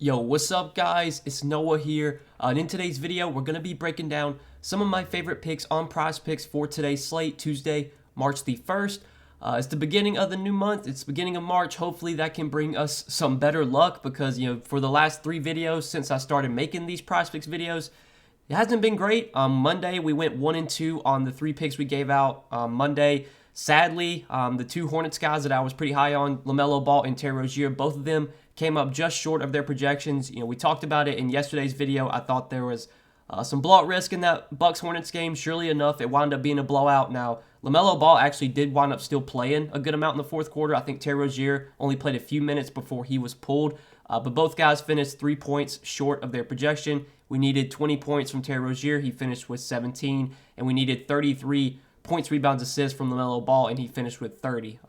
Yo, what's up guys? It's Noah here, and in today's video we're going to be breaking down some of my favorite picks on Prizepicks for today's slate, Tuesday, March the 1st. It's the beginning of the new month, it's the beginning of March. Hopefully that can bring us some better luck because, for the last 3 videos since I started making these Prizepicks videos, it hasn't been great. Monday we went 1 and 2 on the 3 picks we gave out Monday. Sadly, the 2 Hornets guys that I was pretty high on, LaMelo Ball and Terry Rozier, both of them came up just short of their projections. We talked about it in yesterday's video. I thought there was some blowout risk in that Bucks-Hornets game. Surely enough, it wound up being a blowout. Now, LaMelo Ball actually did wind up still playing a good amount in the fourth quarter. I think Terry Rozier only played a few minutes before he was pulled. But both guys finished 3 points short of their projection. We needed 20 points from Terry Rozier. He finished with 17. And we needed 33 points, rebounds, assists from LaMelo Ball, and he finished with 30.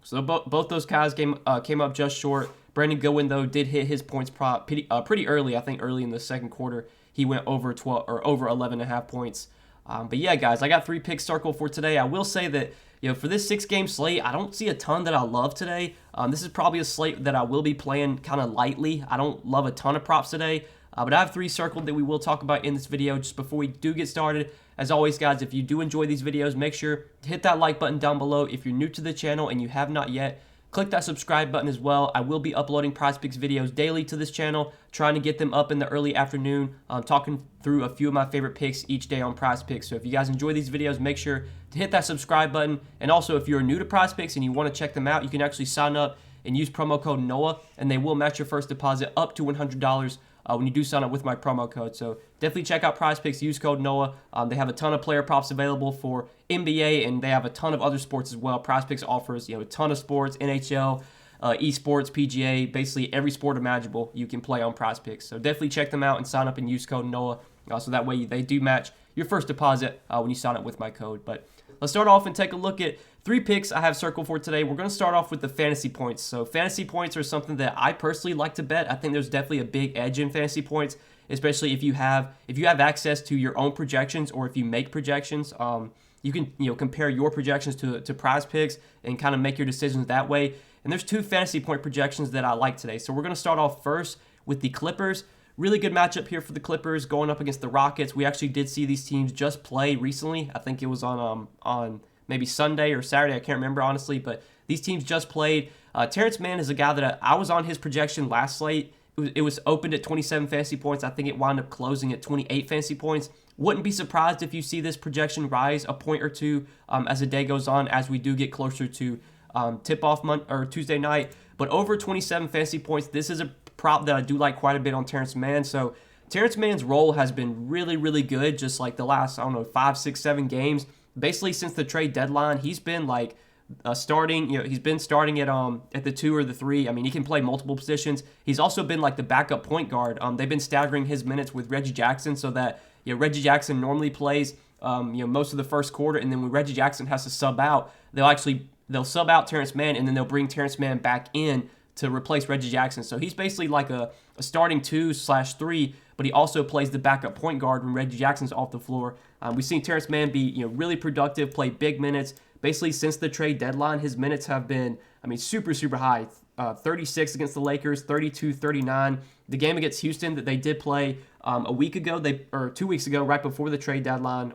So both those guys came up just short. Brandon Goodwin, though, did hit his points prop pretty early. I think early in the second quarter, he went over 12 or over 11.5 points. But yeah, guys, I got 3 picks circled for today. I will say that for this 6-game slate, I don't see a ton that I love today. This is probably a slate that I will be playing kind of lightly. I don't love a ton of props today. But I have 3 circled that we will talk about in this video. Just before we do get started, as always, guys, if you do enjoy these videos, make sure to hit that like button down below. If you're new to the channel and you have not yet, click that subscribe button as well. I will be uploading Prizepicks videos daily to this channel, trying to get them up in the early afternoon, talking through a few of my favorite picks each day on Prizepicks. So if you guys enjoy these videos, make sure to hit that subscribe button. And also, if you're new to Prizepicks and you want to check them out, you can actually sign up and use promo code NOAH, and they will match your first deposit up to $100 when you do sign up with my promo code. So definitely check out Prizepicks, use code NOAH. They have a ton of player props available for NBA, and they have a ton of other sports as well. Prizepicks offers a ton of sports, NHL, esports, PGA, basically every sport imaginable you can play on Prizepicks. So definitely check them out and sign up and use code NOAH. So that way they do match your first deposit when you sign up with my code. But let's start off and take a look at 3 picks I have circled for today. We're going to start off with the fantasy points. So fantasy points are something that I personally like to bet. I think there's definitely a big edge in fantasy points, especially if you have access to your own projections, or if you make projections. You can compare your projections to Prizepicks and kind of make your decisions that way. And there's 2 fantasy point projections that I like today. So we're going to start off first with the Clippers. Really good matchup here for the Clippers going up against the Rockets. We actually did see these teams just play recently. I think it was on maybe Sunday or Saturday. I can't remember, honestly, but these teams just played. Terrence Mann is a guy that I was on his projection last slate. It was opened at 27 fantasy points. I think it wound up closing at 28 fantasy points. Wouldn't be surprised if you see this projection rise a point or two as the day goes on, as we do get closer to tip-off or Tuesday night. But over 27 fantasy points, this is a prop that I do like quite a bit on Terrence Mann. So Terrence Mann's role has been really, really good, just like the last, 5, 6, 7 games. Basically, since the trade deadline, he's been like starting. He's been starting at the 2 or the 3. I mean, he can play multiple positions. He's also been like the backup point guard. They've been staggering his minutes with Reggie Jackson, so that Reggie Jackson normally plays most of the first quarter, and then when Reggie Jackson has to sub out, they'll sub out Terrence Mann, and then they'll bring Terrence Mann back in to replace Reggie Jackson. So he's basically like a starting 2/3, but he also plays the backup point guard when Reggie Jackson's off the floor. We've seen Terrence Mann be really productive, play big minutes. Basically, since the trade deadline, his minutes have been, super, super high. 36 against the Lakers, 32, 39. The game against Houston that they did play a week ago, or 2 weeks ago, right before the trade deadline,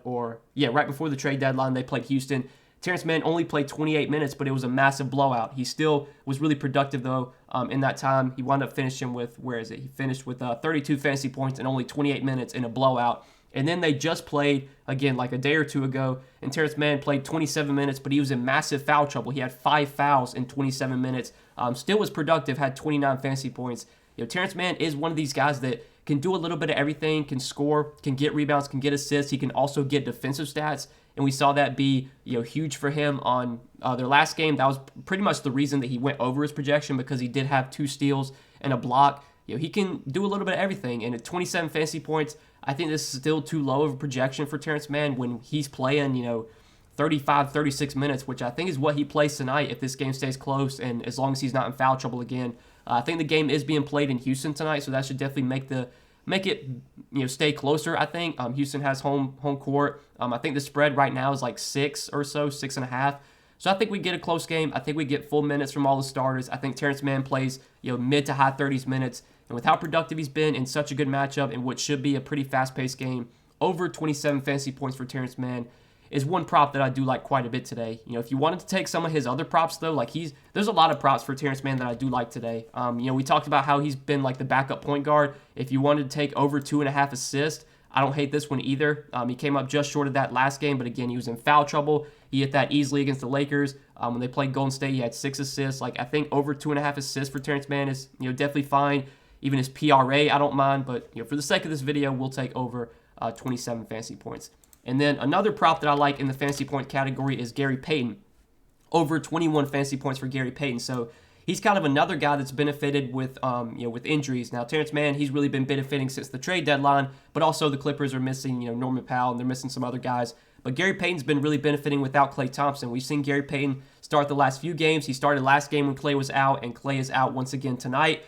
they played Houston. Terrence Mann only played 28 minutes, but it was a massive blowout. He still was really productive, though, in that time. He wound up finishing with, He finished with 32 fantasy points and only 28 minutes in a blowout. And then they just played, again, like a day or 2 ago, and Terrence Mann played 27 minutes, but he was in massive foul trouble. He had 5 fouls in 27 minutes. Still was productive, had 29 fantasy points. Terrence Mann is one of these guys that can do a little bit of everything, can score, can get rebounds, can get assists. He can also get defensive stats, and we saw that be huge for him on their last game. That was pretty much the reason that he went over his projection, because he did have 2 steals and a block. He can do a little bit of everything, and at 27 fantasy points, I think this is still too low of a projection for Terrence Mann when he's playing 35, 36 minutes, which I think is what he plays tonight if this game stays close and as long as he's not in foul trouble again. I think the game is being played in Houston tonight, so that should definitely make it stay closer. I think Houston has home court. I think the spread right now is like 6 or so, 6.5. So I think we get a close game. I think we get full minutes from all the starters. I think Terrence Mann plays mid to high 30s minutes. And with how productive he's been in such a good matchup in what should be a pretty fast-paced game, over 27 fantasy points for Terrence Mann is one prop that I do like quite a bit today. If you wanted to take some of his other props though, like there's a lot of props for Terrence Mann that I do like today. We talked about how he's been like the backup point guard. If you wanted to take over 2.5 assists, I don't hate this one either. He came up just short of that last game, but again, he was in foul trouble. He hit that easily against the Lakers. When they played Golden State, he had 6 assists. Like, I think over 2.5 assists for Terrence Mann is definitely fine. Even his PRA, I don't mind, but for the sake of this video, we'll take over 27 fantasy points. And then another prop that I like in the fantasy point category is Gary Payton. Over 21 fantasy points for Gary Payton. So he's kind of another guy that's benefited with with injuries. Now, Terrence Mann, he's really been benefiting since the trade deadline, but also the Clippers are missing Norman Powell, and they're missing some other guys. But Gary Payton's been really benefiting without Klay Thompson. We've seen Gary Payton start the last few games. He started last game when Klay was out, and Klay is out once again tonight.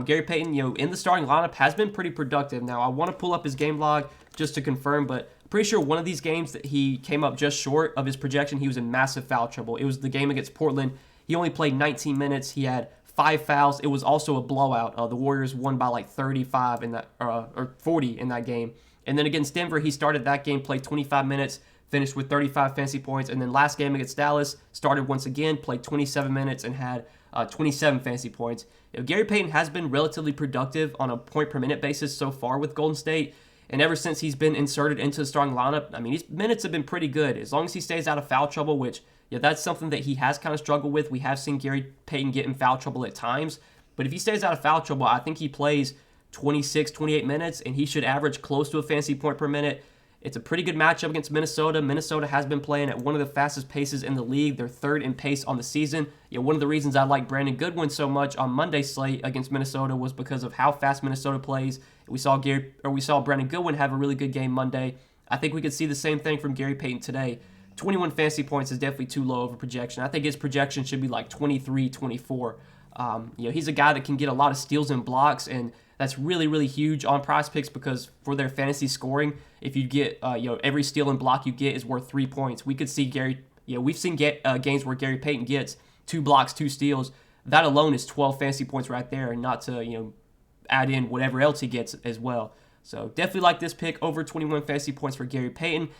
Gary Payton, in the starting lineup, has been pretty productive. Now, I want to pull up his game log just to confirm, but pretty sure one of these games that he came up just short of his projection, he was in massive foul trouble. It was the game against Portland. He only played 19 minutes. He had 5 fouls. It was also a blowout. The Warriors won by like 35 in that, or 40 in that game. And then against Denver, he started that game, played 25 minutes, finished with 35 fantasy points. And then last game against Dallas, started once again, played 27 minutes and had 27 fantasy points. Gary Payton has been relatively productive on a point per minute basis so far with Golden State. And ever since he's been inserted into the starting lineup, I mean, his minutes have been pretty good. As long as he stays out of foul trouble, which, that's something that he has kind of struggled with. We have seen Gary Payton get in foul trouble at times. But if he stays out of foul trouble, I think he plays 26, 28 minutes, and he should average close to a fantasy point per minute. It's a pretty good matchup against Minnesota. Minnesota has been playing at one of the fastest paces in the league. They're third in pace on the season. One of the reasons I like Brandon Goodwin so much on Monday's slate against Minnesota was because of how fast Minnesota plays. We saw Brandon Goodwin have a really good game Monday. I think we could see the same thing from Gary Payton today. 21 fantasy points is definitely too low of a projection. I think his projection should be like 23, 24. He's a guy that can get a lot of steals and blocks, and that's really, really huge on Prizepicks because for their fantasy scoring, if you get, every steal and block you get is worth 3 points. We could see we've seen games where Gary Payton gets 2 blocks, 2 steals. That alone is 12 fantasy points right there, and not to, add in whatever else he gets as well. So definitely like this pick, over 21 fantasy points for Gary Payton.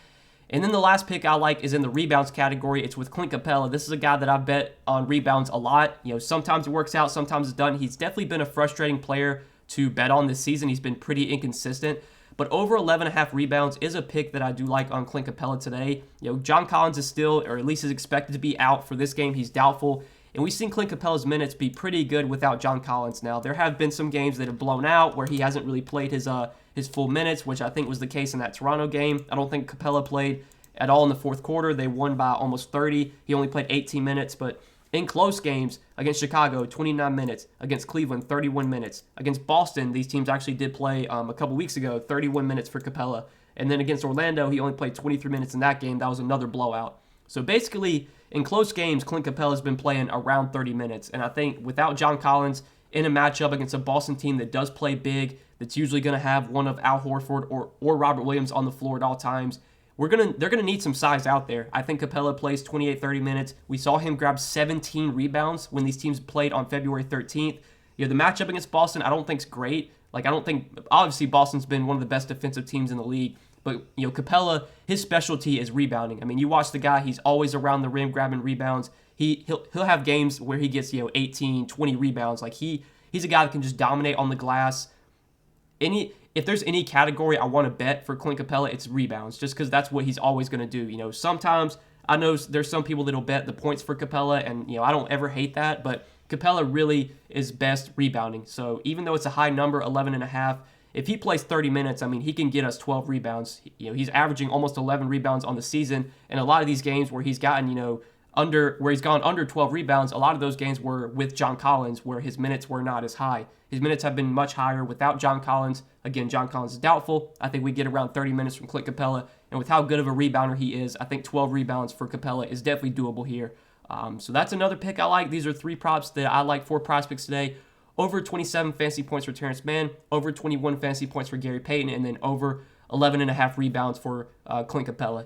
And then the last pick I like is in the rebounds category. It's with Clint Capella. This is a guy that I've bet on rebounds a lot. Sometimes it works out, sometimes it's done. He's definitely been a frustrating player to bet on this season. He's been pretty inconsistent. But over 11.5 rebounds is a pick that I do like on Clint Capella today. John Collins is still, or at least is expected to be out for this game. He's doubtful. And we've seen Clint Capella's minutes be pretty good without John Collins. Now, there have been some games that have blown out where he hasn't really played his full minutes, which I think was the case in that Toronto game. I don't think Capella played at all in the fourth quarter. They won by almost 30. He only played 18 minutes, but in close games, against Chicago, 29 minutes. Against Cleveland, 31 minutes. Against Boston, these teams actually did play a couple weeks ago, 31 minutes for Capella. And then against Orlando, he only played 23 minutes in that game. That was another blowout. So basically, in close games, Clint Capella's been playing around 30 minutes. And I think without John Collins in a matchup against a Boston team that does play big, that's usually going to have one of Al Horford or Robert Williams on the floor at all times, they're gonna need some size out there. I think Capella plays 28, 30 minutes. We saw him grab 17 rebounds when these teams played on February 13th. The matchup against Boston, I don't think is great. Obviously Boston's been one of the best defensive teams in the league. But, Capella, his specialty is rebounding. I mean, you watch the guy, he's always around the rim grabbing rebounds. He'll have games where he gets, 18, 20 rebounds. Like, he's a guy that can just dominate on the glass. If there's any category I want to bet for Clint Capella, it's rebounds, just because that's what he's always going to do. Sometimes I know there's some people that'll bet the points for Capella, and I don't ever hate that, but Capella really is best rebounding. So even though it's a high number, 11.5, if he plays 30 minutes, I mean, he can get us 12 rebounds. He's averaging almost 11 rebounds on the season, and a lot of these games where he's gotten, he's gone under 12 rebounds, a lot of those games were with John Collins, where his minutes were not as high. His minutes have been much higher without John Collins. Again, John Collins is doubtful. I think we get around 30 minutes from Clint Capella, and with how good of a rebounder he is, I think 12 rebounds for Capella is definitely doable here. So that's another pick I like. These are 3 props that I like for Prizepicks today. Over 27 fantasy points for Terrence Mann, over 21 fantasy points for Gary Payton, and then over 11.5 rebounds for Clint Capella.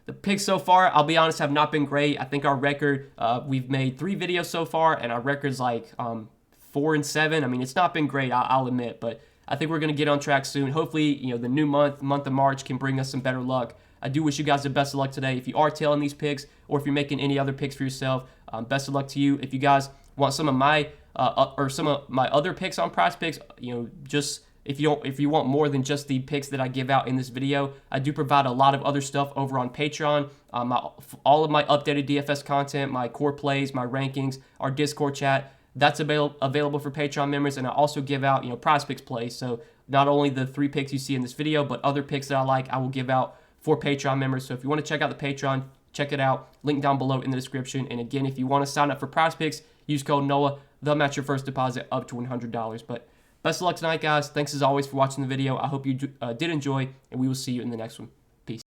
The picks so far, I'll be honest, have not been great. I think our record, we've made 3 videos so far, and our record's like 4-7. I mean, it's not been great, I'll admit, but I think we're going to get on track soon. Hopefully, the new month of March, can bring us some better luck. I do wish you guys the best of luck today. If you are tailing these picks, or if you're making any other picks for yourself, best of luck to you. If you guys want some of my other picks on Prizepicks, just if you want more than just the picks that I give out in this video, I do provide a lot of other stuff over on Patreon. All of my updated DFS content, my core plays, my rankings, our Discord chat, that's available for Patreon members. And I also give out, Prizepicks plays. So not only the 3 picks you see in this video, but other picks that I like, I will give out for Patreon members. So if you want to check out the Patreon, check it out. Link down below in the description. And again, if you want to sign up for Prizepicks, use code NOAH. They'll match your first deposit up to $100. But best of luck tonight, guys. Thanks as always for watching the video. I hope you did enjoy, and we will see you in the next one.